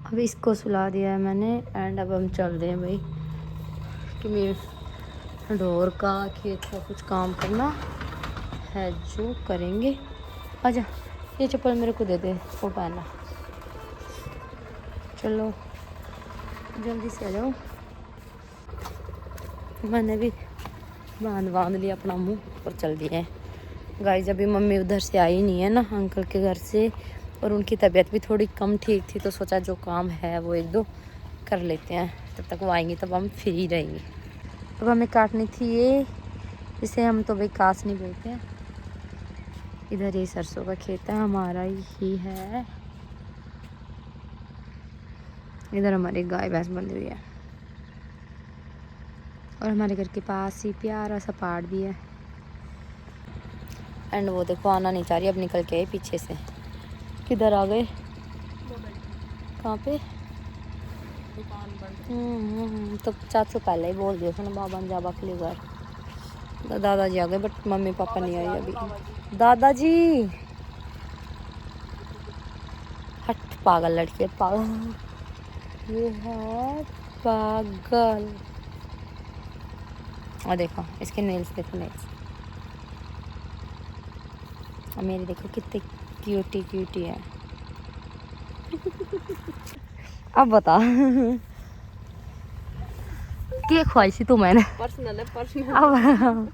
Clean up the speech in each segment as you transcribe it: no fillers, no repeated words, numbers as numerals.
अभी इसको सुला दिया है मैंने एंड अब हम चल रहे हैं भाई कि मेरे डोर का खेत का कुछ काम करना है जो करेंगे। आजा ये चप्पल मेरे को दे दे वो पहनना। चलो जल्दी से आ जाओ। मैंने भी बांध लिया अपना मुंह और चल दिया है। गाइस अभी मम्मी उधर से आई नहीं है ना अंकल के घर से, और उनकी तबीयत भी थोड़ी कम ठीक थी, तो सोचा जो काम है वो एक दो कर लेते हैं, तब तक वो आएंगी तब हम फ्री रहेंगे। अब हमें काटनी थी ये, इसे हम तो भाई कास नहीं बोलते हैं। इधर ये सरसों का खेत है हमारा ही है। इधर हमारी गाय भैंस बंधी हुई है और हमारे घर के पास ही प्यारा सा पहाड़ भी है। एंड वो देखो आना नहीं चाह रही, अब निकल के आए पीछे से। किधर आ गए? कहाँ पे? तो चाचू पहले ही बोल दिया था ना बाबा ने जाबा के लिए घर। दादाजी आ गए बट मम्मी पापा नहीं आई अभी। दादाजी हट, पागल लड़की है पागल, ये है पागल। और देखो इसके नेल्स, देखो नेल्स। और मेरी देखो कितनी क्यूटी है। अब बता क्या खुआई थी तू मैंने? पर्सनल है पर्सनल। अब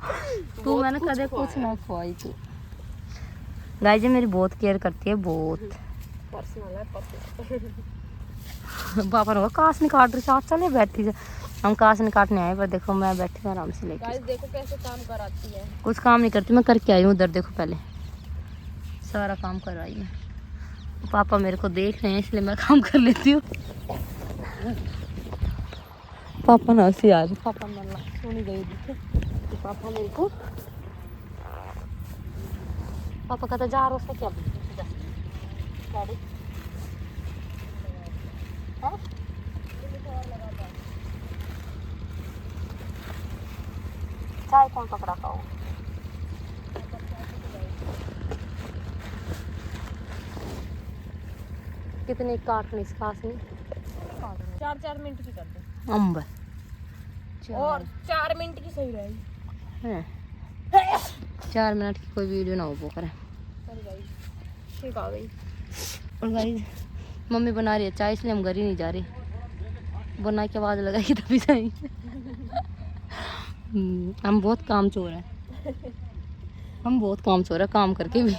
तू मैंने कदे कुछ ना खुआई तू। गाय जी मेरी बहुत केयर करती है, बहुत। पर्सनल है पर्सनल। पापा ने कास नहीं काट रही, साथ चले बैठी से। हम कास नहीं काटने आए, पर देखो मैं बैठी हूँ आराम से लेके। गाइस देखो कैसे काम कराती है। कुछ काम नहीं करती, मैं करके आई हूँ। उधर देखो पहले सारा काम कर आई हूँ। पापा मेरे को देख रहे हैं इसलिए मैं काम कर लेती हूँ। पापा ना हंसी आ रही, पापा मरना सोनी गई देखे तो पापा मेरे को, पापा कहता जा रहा उसका क्या गाड़ी हाँ? चाय कौन पकड़ा खाओ? कितने काटने खास नहीं, 4 मिनट की कर दे अम्ब और 4 मिनट की सही रहेगी। है 4 मिनट की कोई वीडियो ना हो वो करे। ठीक आ गई। और गाइस मम्मी बना रही है चाय, इसलिए हम घर ही नहीं जा रहे, बना के आवाज़ लगाई तभी जाएंगे। हम बहुत काम चोर हैं, हम बहुत काम चोर है काम करके भी।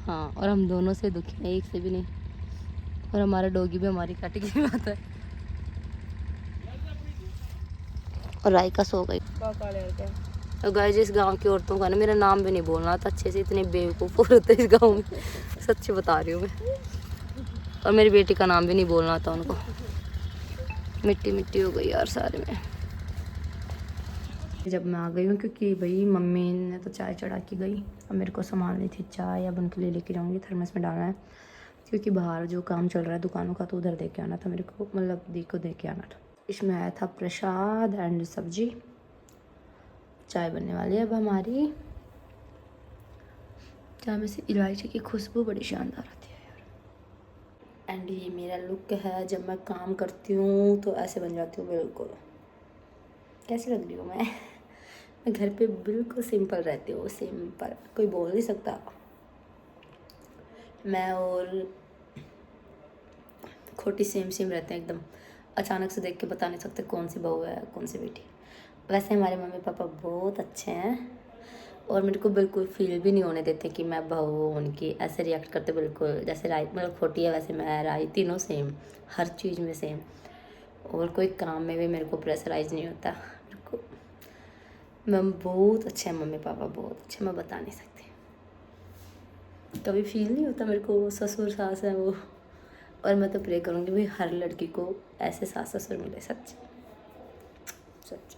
हाँ और हम दोनों से दुखी हैं, एक से भी नहीं। और हमारा डॉगी भी हमारी कैटेगरी में आता है। और राइका सो गई। और गाइस इस गांव की औरतों का ना मेरा नाम भी नहीं बोलना था अच्छे से, इतने बेवकूफ़ औरत है इस गांव में, सच्ची बता रही हूँ मैं। और मेरी बेटी का नाम भी नहीं बोलना था उनको। मिट्टी मिट्टी हो गई यार सारे में। जब मैं आ गई हूँ क्योंकि भाई मम्मी ने तो चाय चढ़ा के गई, अब मेरे को संभालनी थी चाय, अब उनके लिए लेके जाऊँगी, थर्मस में डालना है क्योंकि बाहर जो काम चल रहा है दुकानों का तो उधर दे के आना था मेरे को, मतलब दी को दे के आना था। इसमें आया था प्रसाद एंड सब्जी। चाय बनने वाली है अब हमारी। चाय में से इलायची की खुशबू बड़ी शानदार आती है यार। एंड ये मेरा लुक है, जब मैं काम करती हूँ तो ऐसे बन जाती हूँ बिल्कुल। कैसी लग रही हूँ मैं घर पे बिल्कुल सिंपल रहती हूँ, सिंपल, कोई बोल नहीं सकता। मैं और खोटी सेम सेम रहते हैं एकदम, अचानक से देख के बता नहीं सकते कौन सी बहू है कौन सी बेटी। वैसे हमारे मम्मी पापा बहुत अच्छे हैं और मेरे को बिल्कुल फील भी नहीं होने देते कि मैं बहू हूँ उनकी, ऐसे रिएक्ट करते बिल्कुल जैसे राई, मतलब खोटी है वैसे मैं राई, तीनों सेम, हर चीज़ में सेम। और कोई काम में भी मेरे को प्रेशराइज नहीं होता मेरे को। मैं बहुत अच्छे हैं मम्मी पापा, बहुत अच्छे, मैं बता नहीं सकती। कभी फील नहीं होता मेरे को ससुर सास है वो। और मैं तो प्रे करूँगी भाई हर लड़की को ऐसे सास ससुर मिले, सच सच।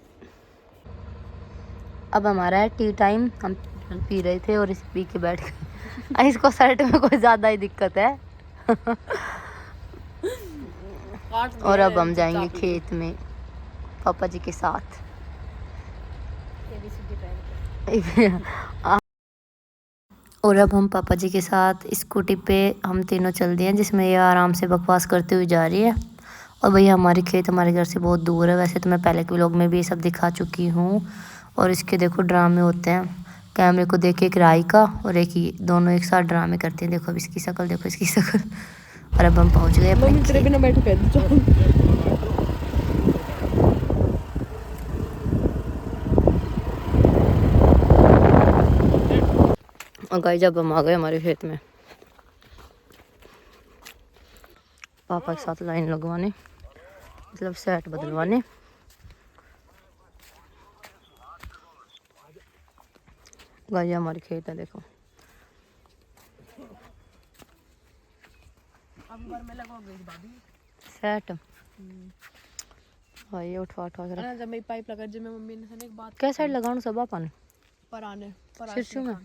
अब हमारा है टी टाइम, हम पी रहे थे और इसे पी के बैठ गए। इसको शर्ट में कोई ज़्यादा ही दिक्कत है। और अब हम जाएंगे खेत में पापा जी के साथ। और अब हम पापा जी के साथ स्कूटी पे हम तीनों चल दिए हैं, जिसमें ये आराम से बकवास करते हुए जा रही है। और भैया हमारी खेत हमारे घर से बहुत दूर है, वैसे तो मैं पहले के व्लॉग में भी ये सब दिखा चुकी हूँ। और इसके देखो ड्रामे होते हैं, कैमरे को देख के एक राई का और एक ही, दोनों एक साथ ड्रामे करते हैं। देखो अब इसकी शक्ल, देखो इसकी शक्ल। और अब हम पहुँच गए अपने खेत। बिना बैठ कर और गाइस जब हम आ गए हमारे खेत में, पापा के साथ लाइन लगवाने, मतलब सेट बदलवाने। गाइस हमारे खेत है देखो। अब घर में लगवाओगे भाभी सेट भाई उठवा उठवा कर जब मेरी पाइप लगा, जब मैं मम्मी ने एक बात क्या साइड लगाऊं सब अपन पराने सिरसू में।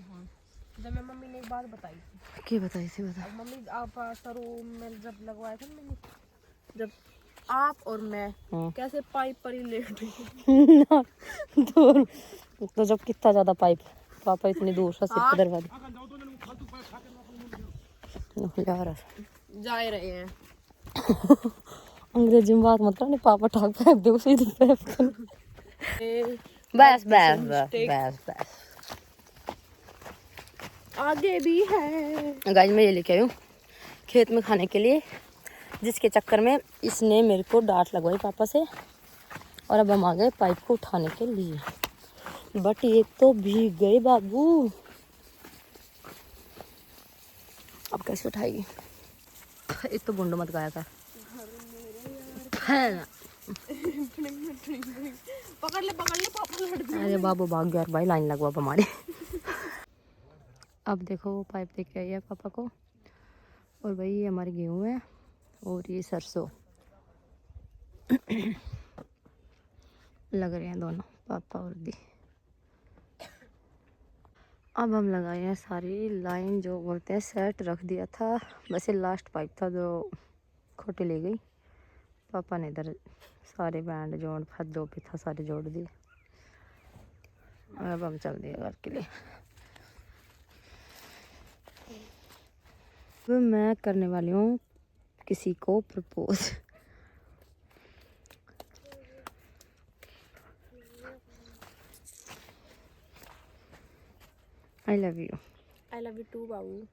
जब मैं मम्मी ने एक बात बताई थी, क्या बताई थी बता। अब मम्मी आप सरू में जब लगवाया था मैंने, जब आप और मैं कैसे पाइप पर ही लेट रही दूर तो जब कितना ज्यादा पाइप, पापा इतनी दूर से सिर पे दरवा जा रहे हैं। अंग्रेजी में बात मत करने, पापा ठाक फेंक दे उसी दिन पे। बस बस बस बस बस। आगे भी है गाइस मैं ये लेके आई हूँ खेत में खाने के लिए, जिसके चक्कर में इसने मेरे को डांट लगवाई पापा से। और अब हम आ गए पाइप को उठाने के लिए, बट ये तो भीग गए बाबू। अब कैसे उठाएगी? एक तो गुंडो मत गाया कर। पकड़ ले पापा लड़ गए। अरे बाबू भाग गया भाई, लाइन लगवा अब हमारी। अब देखो वो पाइप लेके आई है पापा को, और भाई ये हमारे गेहूँ है और ये सरसों। लग रहे हैं दोनों पापा और दी। अब हम लगाए हैं सारी लाइन, जो बोलते हैं सेट रख दिया था, वैसे लास्ट पाइप था जो खोटी ले गई। पापा ने इधर सारे बैंड जोड़ फट जो भी था सारे जोड़ दिए। अब हम चल दिए घर के लिए। अब मैं करने वाली हूँ किसी को propose. I love you. I love you too Babu.